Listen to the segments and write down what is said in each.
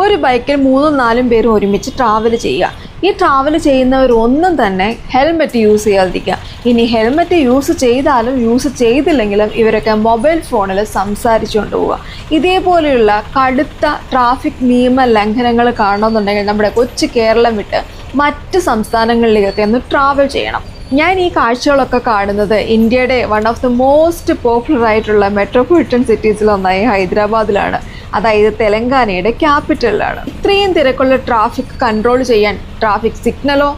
ഒരു ബൈക്കിൽ 3-4 പേരും ഒരുമിച്ച് ട്രാവൽ ചെയ്യുക. ഈ ട്രാവൽ ചെയ്യുന്നവരൊന്നും തന്നെ ഹെൽമെറ്റ് യൂസ് ചെയ്യാതിരിക്കുക. ഇനി ഹെൽമെറ്റ് യൂസ് ചെയ്താലും യൂസ് ചെയ്തില്ലെങ്കിലും ഇവരൊക്കെ മൊബൈൽ ഫോണിൽ സംസാരിച്ചുകൊണ്ട് പോവുക. ഇതേപോലെയുള്ള കടുത്ത ട്രാഫിക് നിയമ ലംഘനങ്ങൾ കാണണമെന്നുണ്ടെങ്കിൽ നമ്മുടെ കൊച്ചു കേരളം വിട്ട് മറ്റ് സംസ്ഥാനങ്ങളിലേക്കൊക്കെ ഒന്ന് ട്രാവൽ ചെയ്യണം. ഞാൻ ഈ കാഴ്ചകളൊക്കെ കാണുന്നത് ഇന്ത്യയുടെ one of the most popular ആയിട്ടുള്ള മെട്രോപൊളിറ്റൻ സിറ്റീസിലൊന്നായി ഹൈദരാബാദിലാണ്. അതായത് തെലങ്കാനയുടെ ക്യാപിറ്റലിലാണ്. ഇത്രയും തിരക്കുള്ള ട്രാഫിക് കൺട്രോൾ ചെയ്യാൻ ട്രാഫിക് സിഗ്നലോ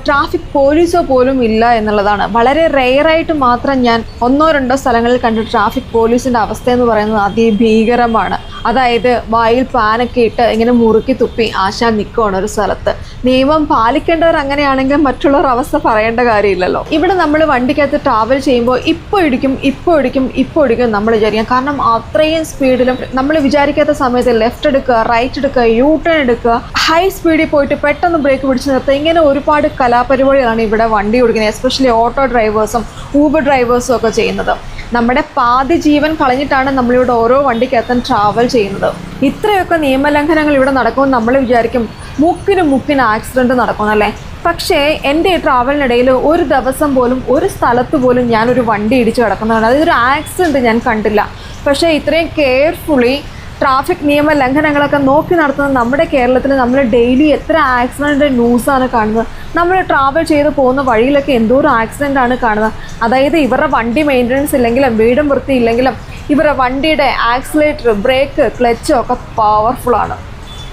ട്രാഫിക് പോലീസോ പോലും ഇല്ല എന്നുള്ളതാണ്. വളരെ റെയറായിട്ട് മാത്രം ഞാൻ 1-2 സ്ഥലങ്ങളിൽ കണ്ട ട്രാഫിക് പോലീസിൻ്റെ അവസ്ഥ എന്ന് പറയുന്നത് അതിഭീകരമാണ്. അതായത് വായിൽ പാനൊക്കെ ഇട്ട് ഇങ്ങനെ മുറുക്കി തുപ്പി ആശാൻ നിൽക്കുകയാണ് ഒരു സ്ഥലത്ത്. നിയമം പാലിക്കേണ്ടവർ അങ്ങനെയാണെങ്കിൽ മറ്റുള്ളവർ അവസ്ഥ പറയേണ്ട കാര്യമില്ലല്ലോ. ഇവിടെ നമ്മൾ വണ്ടിക്കകത്ത് ട്രാവൽ ചെയ്യുമ്പോൾ ഇപ്പോൾ ഇടിക്കും നമ്മൾ വിചാരിക്കാം. കാരണം അത്രയും സ്പീഡിലും നമ്മൾ വിചാരിക്കാത്ത സമയത്ത് ലെഫ്റ്റ് എടുക്കുക, റൈറ്റ് എടുക്കുക, യൂ ടേൺ എടുക്കുക, ഹൈ സ്പീഡിൽ പോയിട്ട് പെട്ടെന്ന് ബ്രേക്ക് പിടിച്ച് നിർത്തുക. ഇങ്ങനെ ഒരുപാട് കലാപരിപാടികളാണ് ഇവിടെ വണ്ടി ഓടിക്കുന്നത്. എസ്പെഷ്യലി ഓട്ടോ ഡ്രൈവേഴ്സും ഊബർ ഡ്രൈവേഴ്സും ഒക്കെ ചെയ്യുന്നത്. നമ്മുടെ പാതി ജീവൻ കളഞ്ഞിട്ടാണ് നമ്മളിവിടെ ഓരോ വണ്ടിക്കകത്തും ട്രാവൽ ചെയ്യുന്നത്. ഇത്രയൊക്കെ നിയമലംഘനങ്ങൾ ഇവിടെ നടക്കുമെന്ന് നമ്മൾ വിചാരിക്കും മുക്കിന് ആക്സിഡൻറ്റ് നടക്കുമെന്നല്ലേ. പക്ഷേ എൻ്റെ ഈ ട്രാവലിനിടയിൽ ഒരു ദിവസം പോലും ഒരു സ്ഥലത്ത് പോലും ഞാനൊരു വണ്ടി ഇടിച്ച് കിടക്കുന്നതാണ്. അതൊരു ആക്സിഡൻറ്റ് ഞാൻ കണ്ടില്ല. പക്ഷേ ഇത്രയും കെയർഫുള്ളി ട്രാഫിക് നിയമ ലംഘനങ്ങളൊക്കെ നോക്കി നടത്തുന്ന നമ്മുടെ കേരളത്തിൽ നമ്മൾ ഡെയിലി എത്ര ആക്സിഡൻറ്റ് ന്യൂസാണ് കാണുന്നത്. നമ്മൾ ട്രാവൽ ചെയ്ത് പോകുന്ന വഴിയിലൊക്കെ എന്തോരം ആക്സിഡൻ്റാണ് കാണുന്നത്. അതായത് ഇവരുടെ വണ്ടി മെയിൻ്റനൻസ് ഇല്ലെങ്കിലും വീടും വൃത്തിയില്ലെങ്കിലും ഇവരുടെ വണ്ടിയുടെ ആക്സിലേറ്റർ, ബ്രേക്ക്, ക്ലച്ച് ഒക്കെ പവർഫുള്ളാണ്.